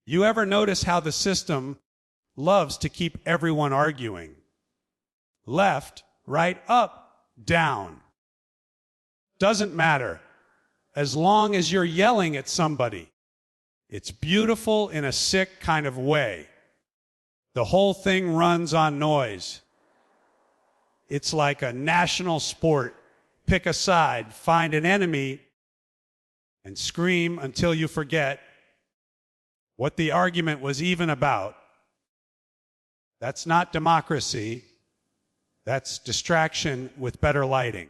You ever notice how the system loves to keep everyone arguing? Left, right, up, down. Doesn't matter. As long as you're yelling at somebody. It's beautiful in a sick kind of way. The whole thing runs on noise. It's like a national sport. Pick a side, find an enemy, and scream until you forget what the argument was even about. That's not democracy. That's distraction with better lighting.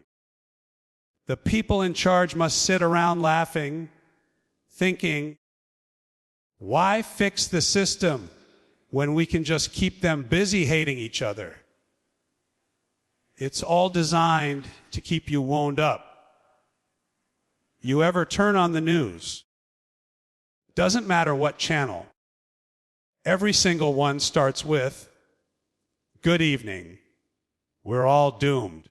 The people in charge must sit around laughing, thinking, why fix the system when we can just keep them busy hating each other? It's all designed to keep you wound up. You ever turn on the news? Doesn't matter what channel. Every single one starts with, "Good evening. We're all doomed."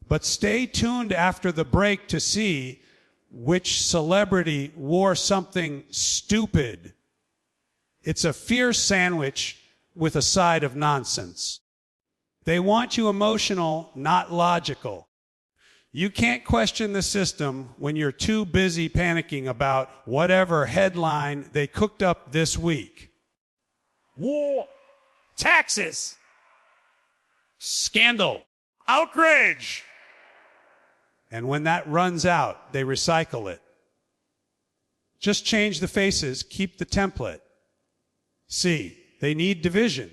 But stay tuned after the break to see which celebrity wore something stupid. It's a fierce sandwich with a side of nonsense. They want you emotional, not logical. You can't question the system when you're too busy panicking about whatever headline they cooked up this week. War, taxes, Scandal. outrage. And when that runs out, they recycle it. Just change the faces, keep the template. See, they need division.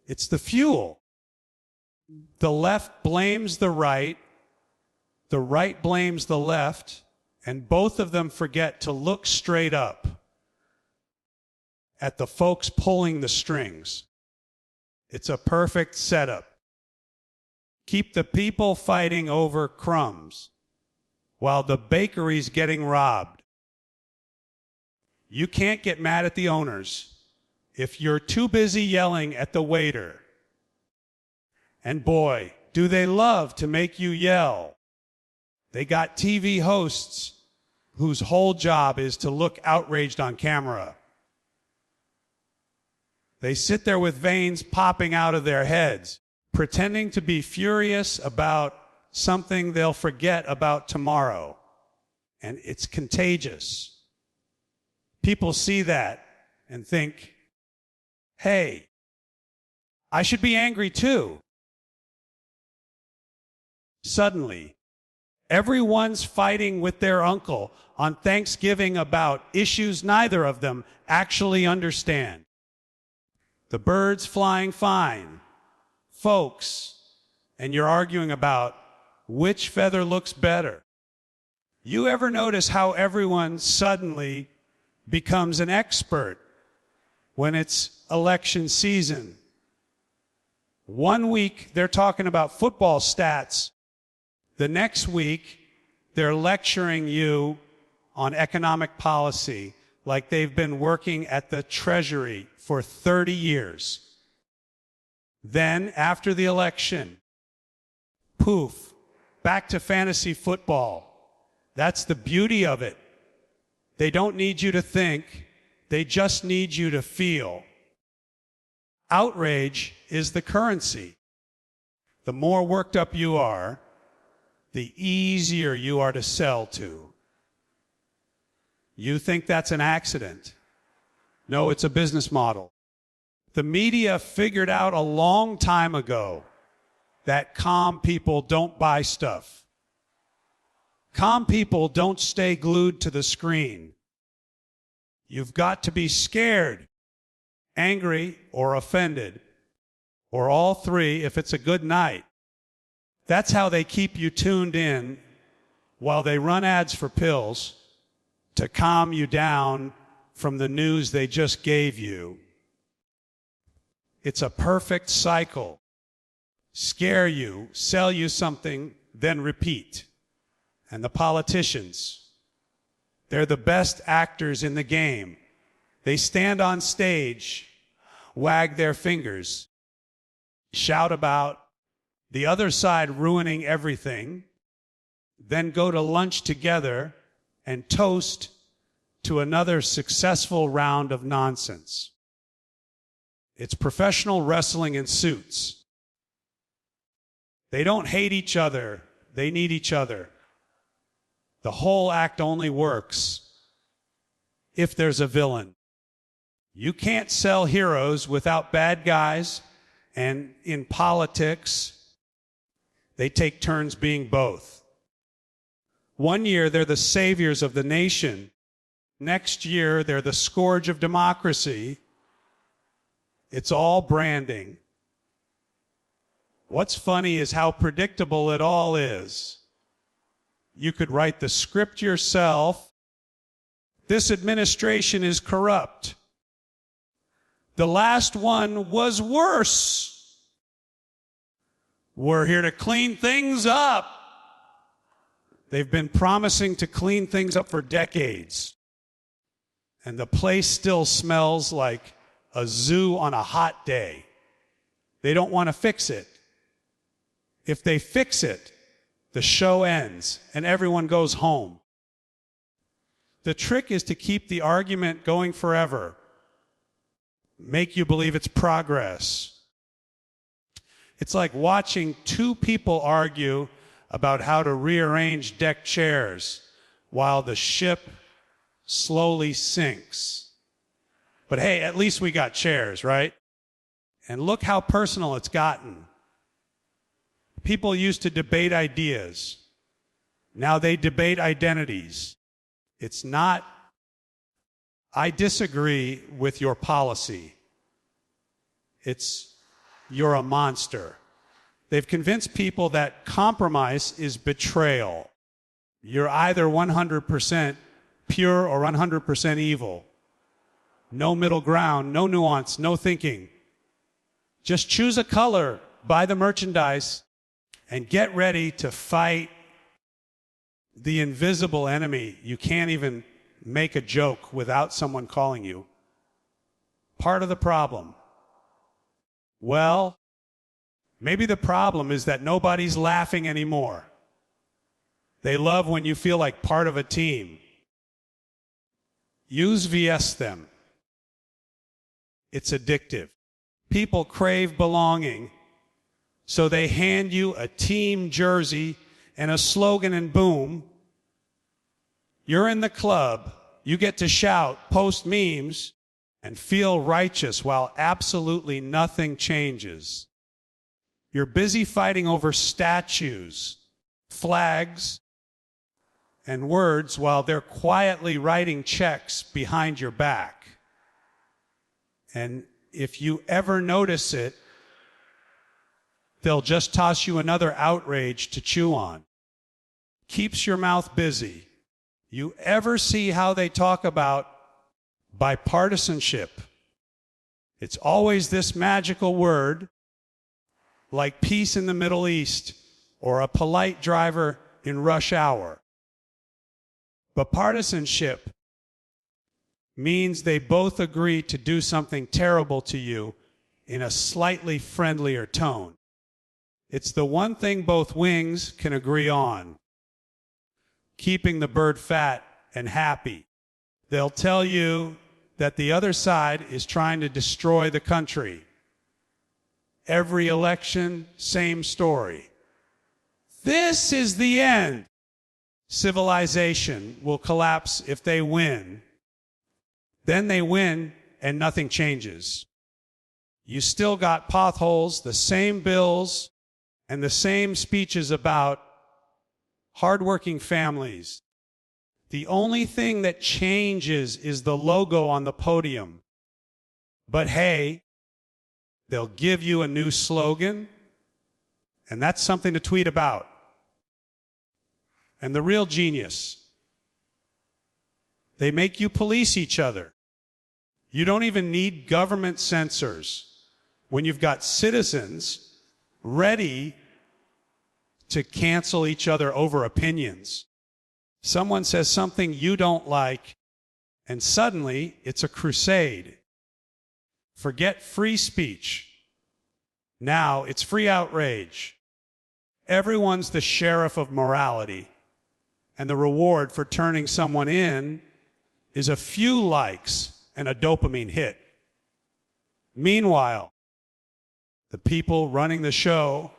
It's the fuel. The left blames the right blames the left, and both of them forget to look straight up at the folks pulling the strings. It's a perfect setup. Keep the people fighting over crumbs while the bakery's getting robbed. You can't get mad at the owners if you're too busy yelling at the waiter. And boy, do they love to make you yell. They got TV hosts whose whole job is to look outraged on camera. They sit there with veins popping out of their heads, pretending to be furious about something they'll forget about tomorrow. And it's contagious. People see that and think, hey, I should be angry too. Suddenly, everyone's fighting with their uncle on Thanksgiving about issues neither of them actually understand. The bird's flying fine, folks, and you're arguing about which feather looks better. You ever notice how everyone suddenly becomes an expert when it's election season? 1 week, they're talking about football stats. The next week, they're lecturing you on economic policy like they've been working at the Treasury for 30 years. Then, after the election, poof, back to fantasy football. That's the beauty of it. They don't need you to think, they just need you to feel. Outrage is the currency. The more worked up you are, the easier you are to sell to. You think that's an accident? No, it's a business model. The media figured out a long time ago that calm people don't buy stuff. Calm people don't stay glued to the screen. You've got to be scared, angry, or offended, or all three if it's a good night. That's how they keep you tuned in while they run ads for pills to calm you down from the news they just gave you. It's a perfect cycle. Scare you, sell you something, then repeat. And the politicians, they're the best actors in the game. They stand on stage, wag their fingers, shout about the other side ruining everything, then go to lunch together and toast to another successful round of nonsense. It's professional wrestling in suits. They don't hate each other. They need each other. The whole act only works if there's a villain. You can't sell heroes without bad guys, and in politics, they take turns being both. One year, they're the saviors of the nation. Next year, they're the scourge of democracy. It's all branding. What's funny is how predictable it all is. You could write the script yourself. This administration is corrupt. The last one was worse. We're here to clean things up. They've been promising to clean things up for decades. And the place still smells like a zoo on a hot day. They don't want to fix it. If they fix it, the show ends and everyone goes home. The trick is to keep the argument going forever. Make you believe it's progress. It's like watching two people argue about how to rearrange deck chairs while the ship slowly sinks. But hey, at least we got chairs, right? And look how personal it's gotten. People used to debate ideas. Now they debate identities. It's not, I disagree with your policy. It's, you're a monster. They've convinced people that compromise is betrayal. You're either 100% pure or 100% evil. No middle ground, no nuance, no thinking. Just choose a color, buy the merchandise, and get ready to fight the invisible enemy. You can't even make a joke without someone calling you. Part of the problem. Well, maybe the problem is that nobody's laughing anymore. They love when you feel like part of a team. Use VS them. It's addictive. People crave belonging, so they hand you a team jersey and a slogan, and boom, you're in the club. You get to shout, post memes, and feel righteous while absolutely nothing changes. You're busy fighting over statues, flags, and words while they're quietly writing checks behind your back. And if you ever notice it, they'll just toss you another outrage to chew on. Keeps your mouth busy. You ever see how they talk about bipartisanship? It's always this magical word, like peace in the Middle East or a polite driver in rush hour. Bipartisanship means they both agree to do something terrible to you in a slightly friendlier tone. It's the one thing both wings can agree on. Keeping the bird fat and happy. They'll tell you that the other side is trying to destroy the country. Every election, same story. This is the end. Civilization will collapse if they win. Then they win and nothing changes. You still got potholes, the same bills, and the same speeches about hardworking families. The only thing that changes is the logo on the podium. But hey, they'll give you a new slogan, and that's something to tweet about. And the real genius, they make you police each other. You don't even need government censors when you've got citizens ready to cancel each other over opinions. Someone says something you don't like, and suddenly it's a crusade. Forget free speech. Now it's free outrage. Everyone's the sheriff of morality, and the reward for turning someone in is a few likes and a dopamine hit. Meanwhile, the people running the show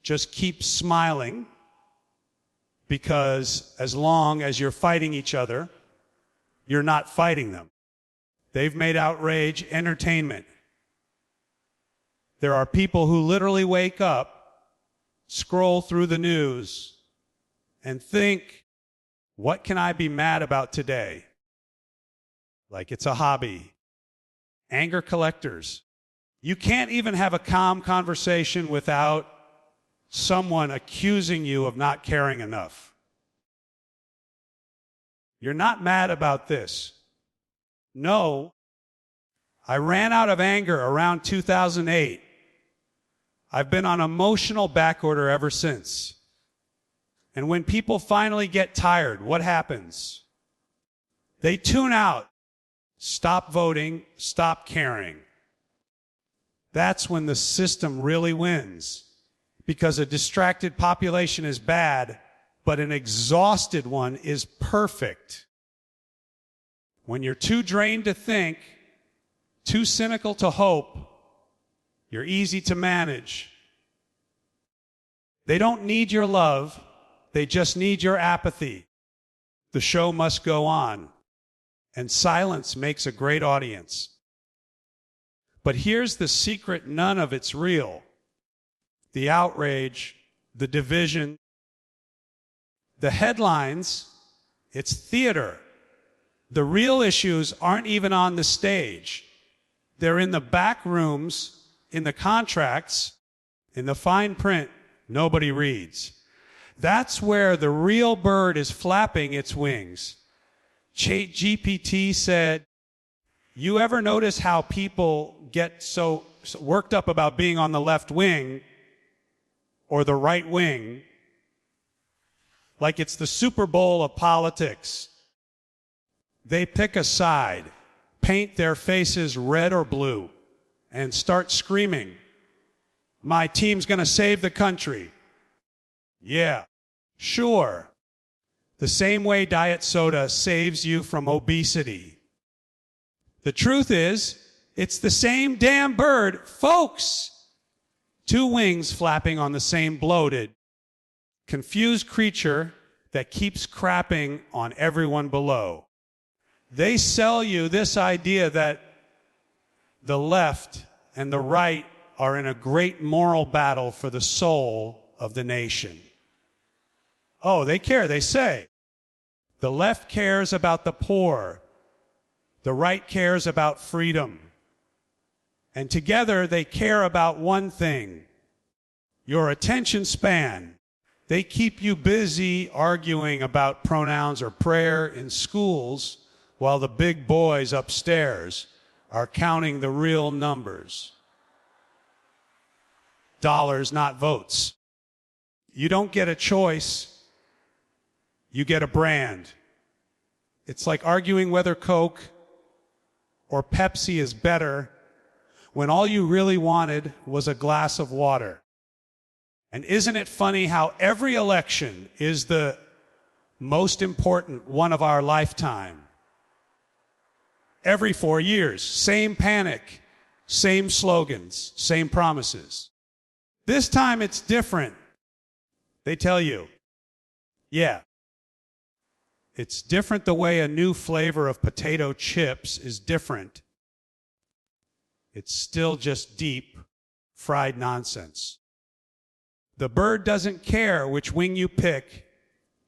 just keep smiling because as long as you're fighting each other, you're not fighting them. They've made outrage entertainment. There are people who literally wake up, scroll through the news, and think, what can I be mad about today? Like it's a hobby. Anger collectors. You can't even have a calm conversation without someone accusing you of not caring enough. You're not mad about this. No, I ran out of anger around 2008. I've been on emotional backorder ever since. And when people finally get tired, what happens? They tune out, stop voting, stop caring. That's when the system really wins. Because a distracted population is bad, but an exhausted one is perfect. When you're too drained to think, too cynical to hope, you're easy to manage. They don't need your love, they just need your apathy. The show must go on, and silence makes a great audience. But here's the secret, none of it's real. The outrage, the division, the headlines, it's theater. The real issues aren't even on the stage. They're in the back rooms, in the contracts, in the fine print nobody reads. That's where the real bird is flapping its wings. GPT said, you ever notice how people get so worked up about being on the left wing or the right wing, like it's the Super Bowl of politics? They pick a side, paint their faces red or blue, and start screaming, my team's going to save the country. Yeah, sure. The same way diet soda saves you from obesity. The truth is, it's the same damn bird, folks. Two wings flapping on the same bloated, confused creature that keeps crapping on everyone below. They sell you this idea that the left and the right are in a great moral battle for the soul of the nation. Oh, they care, they say. The left cares about the poor. The right cares about freedom. And together they care about one thing, your attention span. They keep you busy arguing about pronouns or prayer in schools while the big boys upstairs are counting the real numbers. Dollars, not votes. You don't get a choice, you get a brand. It's like arguing whether Coke or Pepsi is better when all you really wanted was a glass of water. And isn't it funny how every election is the most important one of our lifetime? Every 4 years, same panic, same slogans, same promises. This time it's different. They tell you, yeah, it's different the way a new flavor of potato chips is different. It's still just deep, fried nonsense. The bird doesn't care which wing you pick.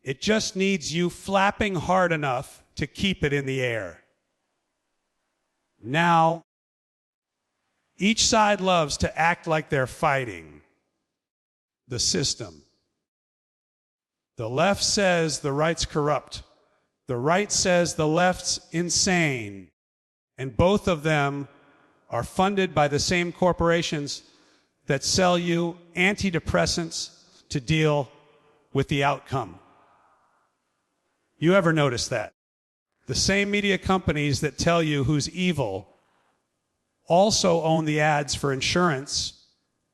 It just needs you flapping hard enough to keep it in the air. Now, each side loves to act like they're fighting the system. The left says the right's corrupt. The right says the left's insane. And both of them are funded by the same corporations that sell you antidepressants to deal with the outcome. You ever notice that? The same media companies that tell you who's evil also own the ads for insurance,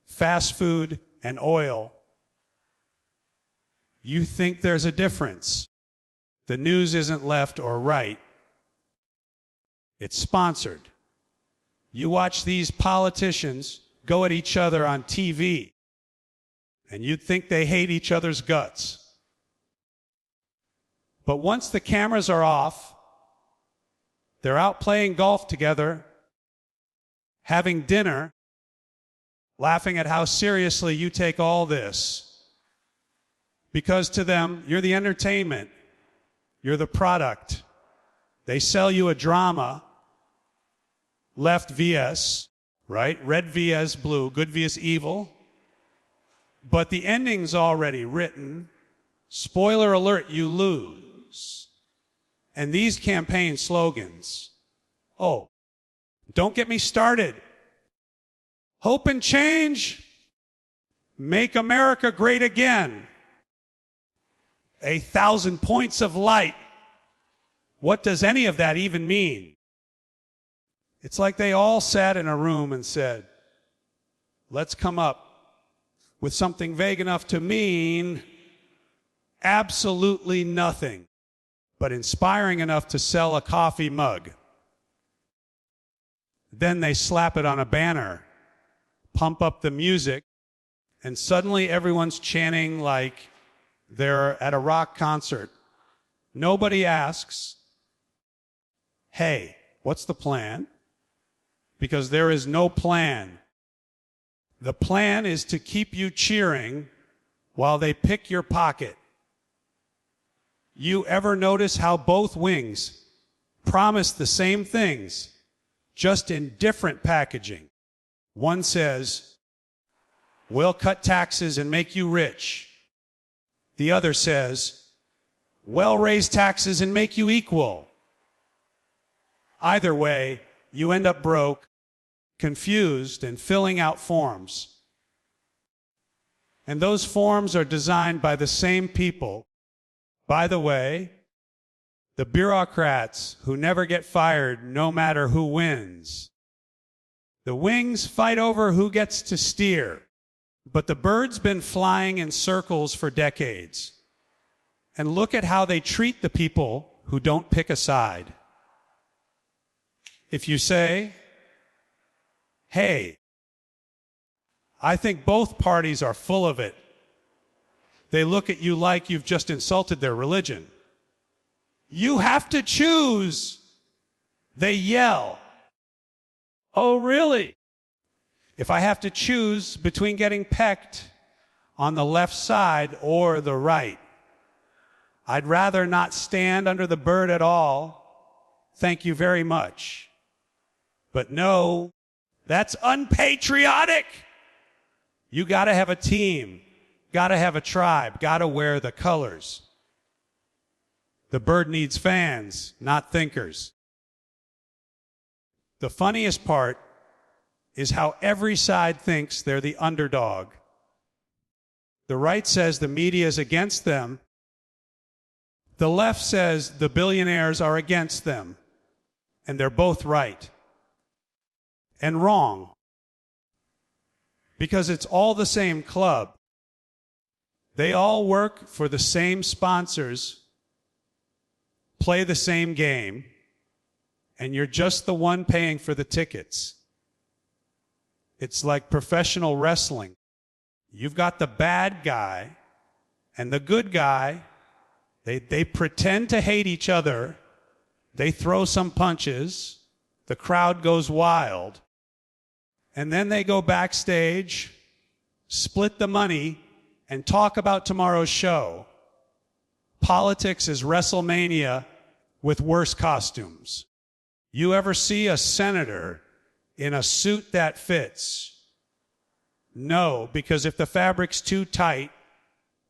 fast food, and oil. You think there's a difference. The news isn't left or right. It's sponsored. You watch these politicians go at each other on TV, and you'd think they hate each other's guts. But once the cameras are off, they're out playing golf together, having dinner, laughing at how seriously you take all this. Because to them, you're the entertainment. You're the product. They sell you a drama, left vs, right? Red vs blue, good vs evil. But the ending's already written. Spoiler alert, you lose. And these campaign slogans, oh, don't get me started. Hope and change, make America great again. 1,000 points of light. What does any of that even mean? It's like they all sat in a room and said, let's come up with something vague enough to mean absolutely nothing, but inspiring enough to sell a coffee mug. Then they slap it on a banner, pump up the music, and suddenly everyone's chanting like they're at a rock concert. Nobody asks, hey, what's the plan? Because there is no plan. The plan is to keep you cheering while they pick your pocket. You ever notice how both wings promise the same things, just in different packaging? One says, we'll cut taxes and make you rich. The other says, we'll raise taxes and make you equal. Either way, you end up broke, confused, and filling out forms. And those forms are designed by the same people. By the way, the bureaucrats who never get fired no matter who wins. The wings fight over who gets to steer. But the bird's been flying in circles for decades. And look at how they treat the people who don't pick a side. If you say, hey, I think both parties are full of it, they look at you like you've just insulted their religion. You have to choose. They yell. Oh, really? If I have to choose between getting pecked on the left side or the right, I'd rather not stand under the bird at all. Thank you very much. But no, that's unpatriotic. You got to have a team, got to have a tribe, got to wear the colors. The bird needs fans, not thinkers. The funniest part is how every side thinks they're the underdog. The right says the media is against them. The left says the billionaires are against them. And they're both right. And wrong. Because it's all the same club. They all work for the same sponsors, play the same game, and you're just the one paying for the tickets. It's like professional wrestling. You've got the bad guy and the good guy. They pretend to hate each other. They throw some punches. The crowd goes wild. And then they go backstage, split the money, and talk about tomorrow's show. Politics is WrestleMania with worse costumes. You ever see a senator in a suit that fits? No, because if the fabric's too tight,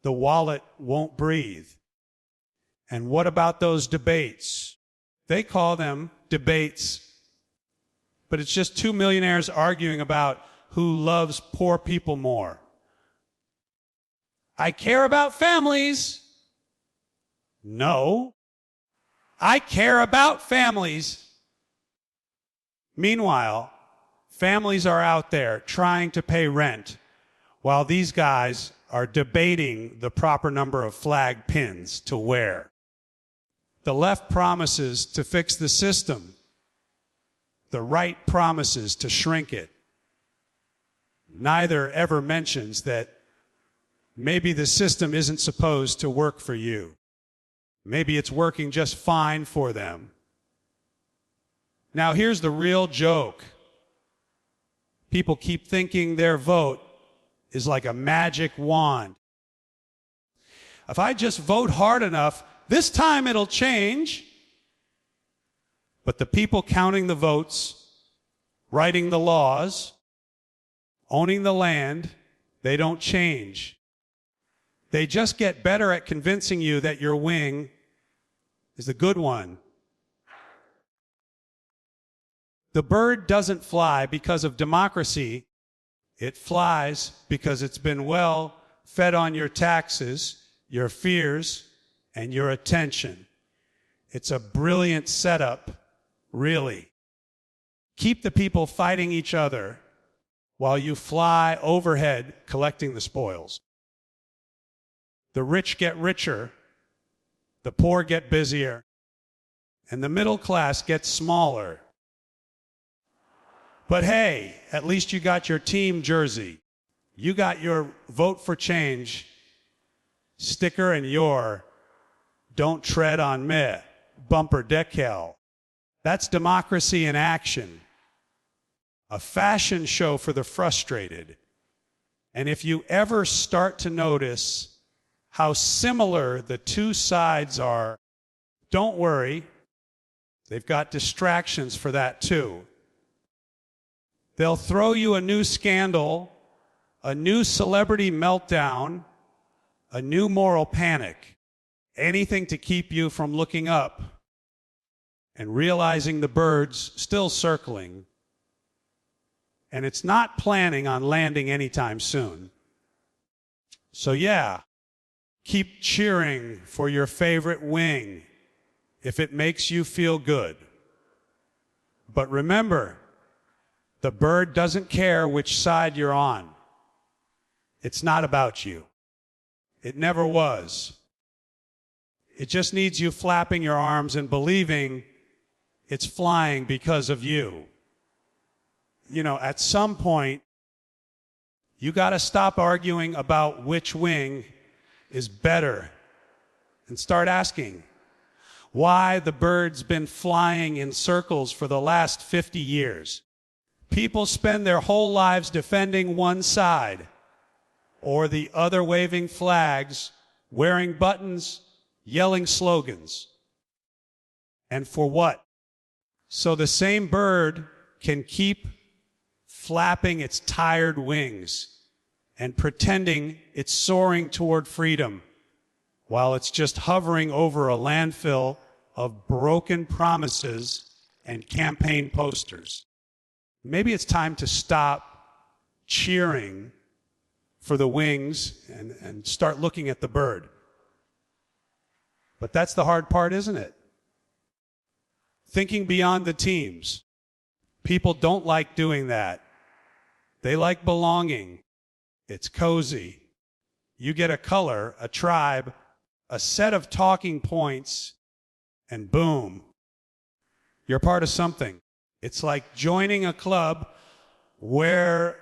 the wallet won't breathe. And what about those debates? They call them debates, but it's just two millionaires arguing about who loves poor people more. I care about families. No, I care about families. Meanwhile, families are out there trying to pay rent while these guys are debating the proper number of flag pins to wear. The left promises to fix the system. The right promises to shrink it. Neither ever mentions that maybe the system isn't supposed to work for you. Maybe it's working just fine for them. Now here's the real joke. People keep thinking their vote is like a magic wand. If I just vote hard enough, this time it'll change. But the people counting the votes, writing the laws, owning the land, they don't change. They just get better at convincing you that your wing is the good one. The bird doesn't fly because of democracy. It flies because it's been well fed on your taxes, your fears, and your attention. It's a brilliant setup, really. Keep the people fighting each other while you fly overhead collecting the spoils. The rich get richer, the poor get busier, and the middle class gets smaller. But hey, at least you got your team jersey. You got your vote for change sticker and your don't tread on me bumper decal. That's democracy in action. A fashion show for the frustrated. And if you ever start to notice how similar the two sides are, don't worry. They've got distractions for that too. They'll throw you a new scandal, a new celebrity meltdown, a new moral panic, anything to keep you from looking up and realizing the bird's still circling, and it's not planning on landing anytime soon. So yeah, keep cheering for your favorite wing if it makes you feel good. But remember, the bird doesn't care which side you're on. It's not about you. It never was. It just needs you flapping your arms and believing it's flying because of you. You know, at some point, you got to stop arguing about which wing is better and start asking why the bird's been flying in circles for the last 50 years. People spend their whole lives defending one side or the other, waving flags, wearing buttons, yelling slogans. And for what? So the same bird can keep flapping its tired wings and pretending it's soaring toward freedom while it's just hovering over a landfill of broken promises and campaign posters. Maybe it's time to stop cheering for the wings and start looking at the bird. But that's the hard part, isn't it? Thinking beyond the teams. People don't like doing that. They like belonging. It's cozy. You get a color, a tribe, a set of talking points, and boom, you're part of something. It's like joining a club where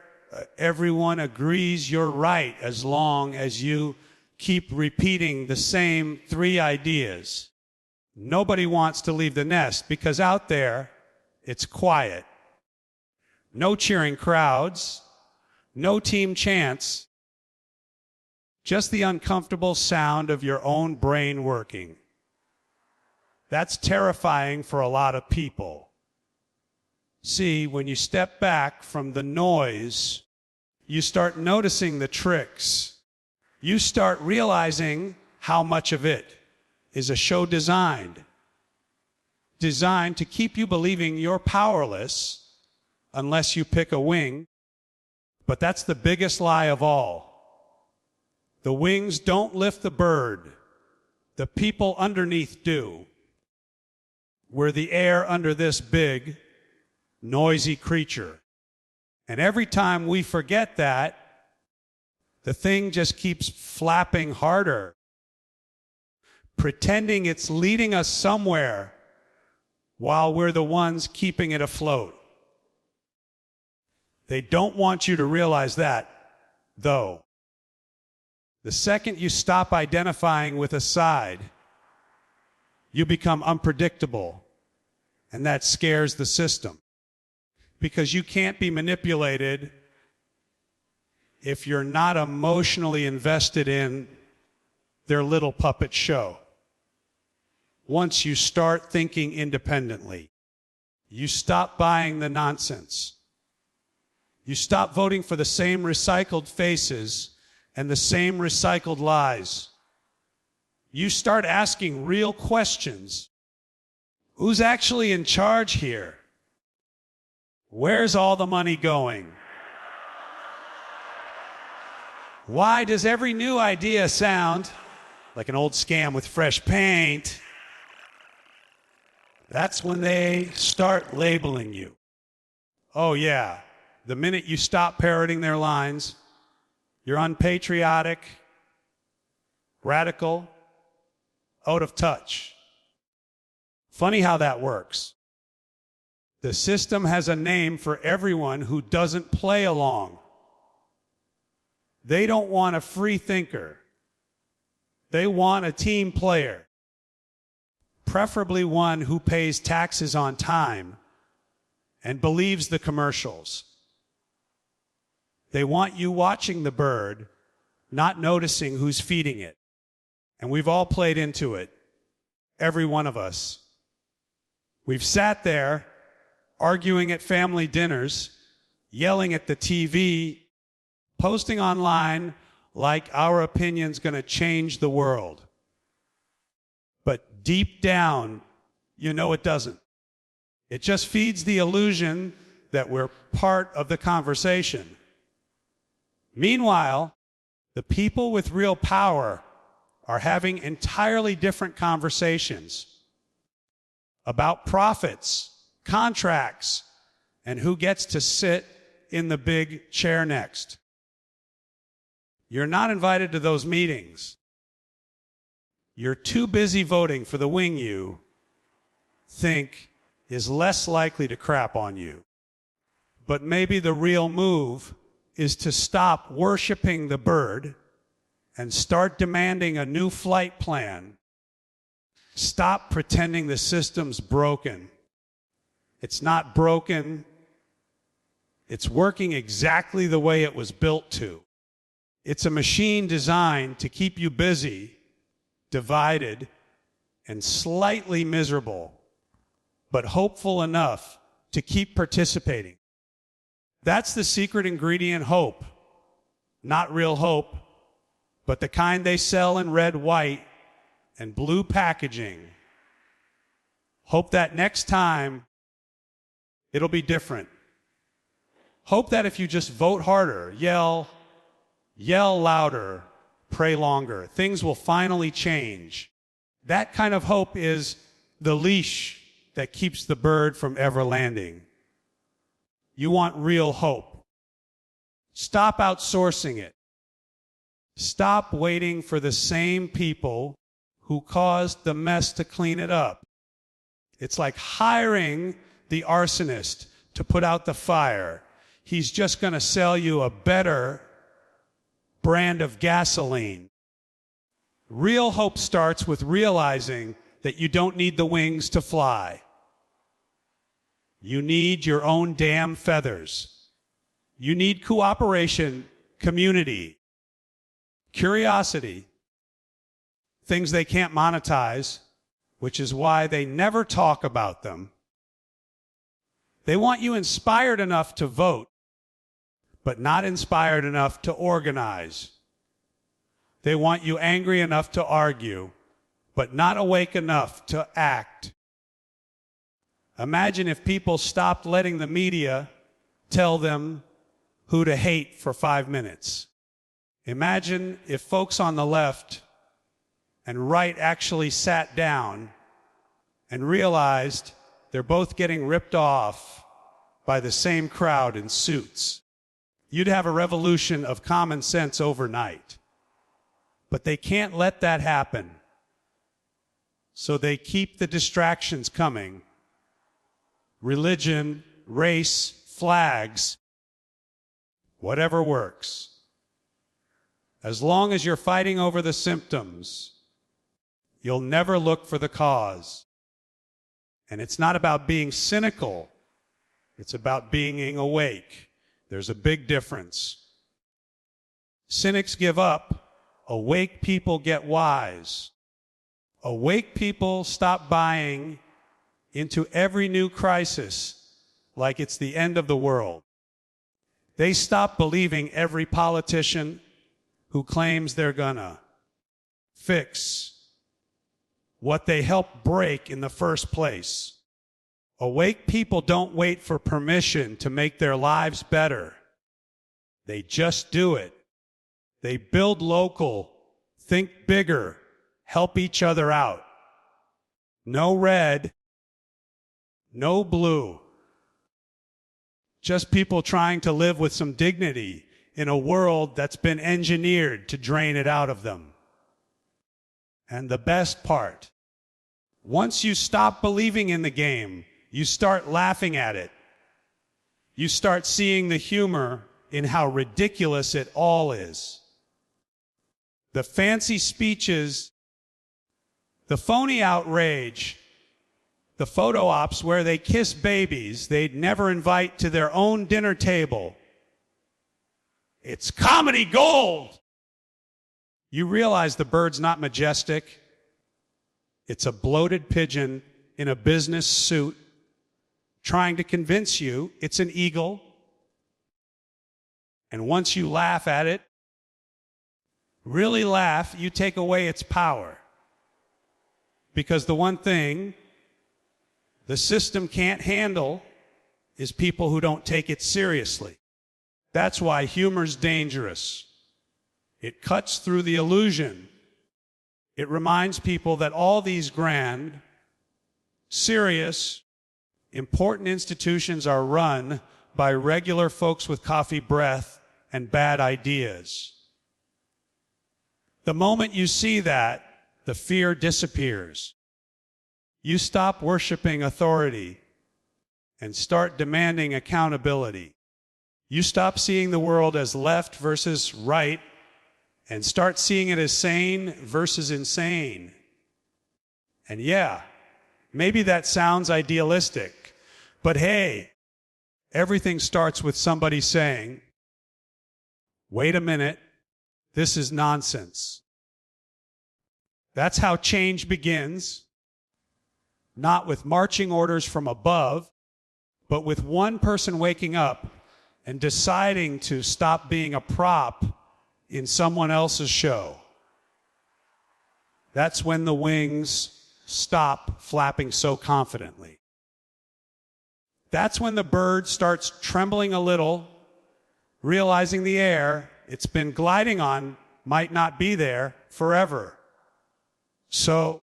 everyone agrees you're right as long as you keep repeating the same 3 ideas. Nobody wants to leave the nest because out there, it's quiet. No cheering crowds, no team chants, just the uncomfortable sound of your own brain working. That's terrifying for a lot of people. See, when you step back from the noise, you start noticing the tricks. You start realizing how much of it is a show designed to keep you believing you're powerless unless you pick a wing. But that's the biggest lie of all. The wings don't lift the bird. The people underneath do. We're the air under this big, noisy creature. And every time we forget that, the thing just keeps flapping harder. pretending it's leading us somewhere while we're the ones keeping it afloat. They don't want you to realize that, though. The second you stop identifying with a side, you become unpredictable, and that scares the system. Because you can't be manipulated if you're not emotionally invested in their little puppet show. Once you start thinking independently, you stop buying the nonsense. You stop voting for the same recycled faces and the same recycled lies. You start asking real questions. Who's actually in charge here? Where's all the money going? Why does every new idea sound like an old scam with fresh paint? That's when they start labeling you. Oh yeah, the minute you stop parroting their lines, you're unpatriotic, radical, out of touch. Funny how that works. The system has a name for everyone who doesn't play along. They don't want a free thinker. They want a team player, preferably one who pays taxes on time and believes the commercials. They want you watching the bird, not noticing who's feeding it. And we've all played into it, every one of us. We've sat there arguing at family dinners, yelling at the TV, posting online like our opinion's going to change the world. But deep down, you know it doesn't. It just feeds the illusion that we're part of the conversation. Meanwhile, the people with real power are having entirely different conversations about profits, contracts, and who gets to sit in the big chair next. You're not invited to those meetings. You're too busy voting for the wing you think is less likely to crap on you. But maybe the real move is to stop worshiping the bird and start demanding a new flight plan. Stop pretending the system's broken. It's not broken. It's working exactly the way it was built to. It's a machine designed to keep you busy, divided, and slightly miserable, but hopeful enough to keep participating. That's the secret ingredient, hope. Not real hope, but the kind they sell in red, white, and blue packaging. Hope that next time it'll be different. Hope that if you just vote harder, yell louder, pray longer, things will finally change. That kind of hope is the leash that keeps the bird from ever landing. You want real hope. Stop outsourcing it. Stop waiting for the same people who caused the mess to clean it up. It's like hiring the arsonist to put out the fire. He's just going to sell you a better brand of gasoline. Real hope starts with realizing that you don't need the wings to fly. You need your own damn feathers. You need cooperation, community, curiosity, things they can't monetize, which is why they never talk about them. They want you inspired enough to vote, but not inspired enough to organize. They want you angry enough to argue, but not awake enough to act. Imagine if people stopped letting the media tell them who to hate for 5 minutes. Imagine if folks on the left and right actually sat down and realized they're both getting ripped off by the same crowd in suits. You'd have a revolution of common sense overnight. But they can't let that happen. So they keep the distractions coming. Religion, race, flags, whatever works. As long as you're fighting over the symptoms, you'll never look for the cause. And it's not about being cynical. It's about being awake. There's a big difference. Cynics give up. Awake people get wise. Awake people stop buying into every new crisis like it's the end of the world. They stop believing every politician who claims they're gonna fix what they helped break in the first place. Awake people don't wait for permission to make their lives better. They just do it. They build local, think bigger, help each other out. No red, no blue. Just people trying to live with some dignity in a world that's been engineered to drain it out of them. And the best part, once you stop believing in the game, you start laughing at it. You start seeing the humor in how ridiculous it all is. The fancy speeches, the phony outrage, the photo ops where they kiss babies they'd never invite to their own dinner table. It's comedy gold. You realize the bird's not majestic. It's a bloated pigeon in a business suit trying to convince you it's an eagle. And once you laugh at it, really laugh, you take away its power. Because the one thing the system can't handle is people who don't take it seriously. That's why humor's dangerous. It cuts through the illusion. It reminds people that all these grand, serious, important institutions are run by regular folks with coffee breath and bad ideas. The moment you see that, the fear disappears. You stop worshiping authority and start demanding accountability. You stop seeing the world as left versus right and start seeing it as sane versus insane. And yeah, maybe that sounds idealistic, but hey, everything starts with somebody saying, wait a minute, this is nonsense. That's how change begins, not with marching orders from above, but with one person waking up and deciding to stop being a prop in someone else's show. That's when the wings stop flapping so confidently. That's when the bird starts trembling a little, realizing the air it's been gliding on might not be there forever. So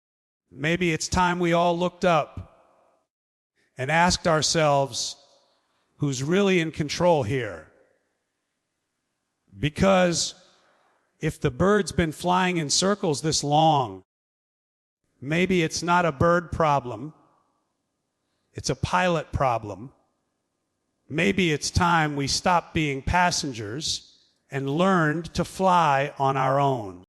maybe it's time we all looked up and asked ourselves, who's really in control here? Because if the bird's been flying in circles this long, maybe it's not a bird problem, it's a pilot problem. Maybe it's time we stop being passengers and learned to fly on our own.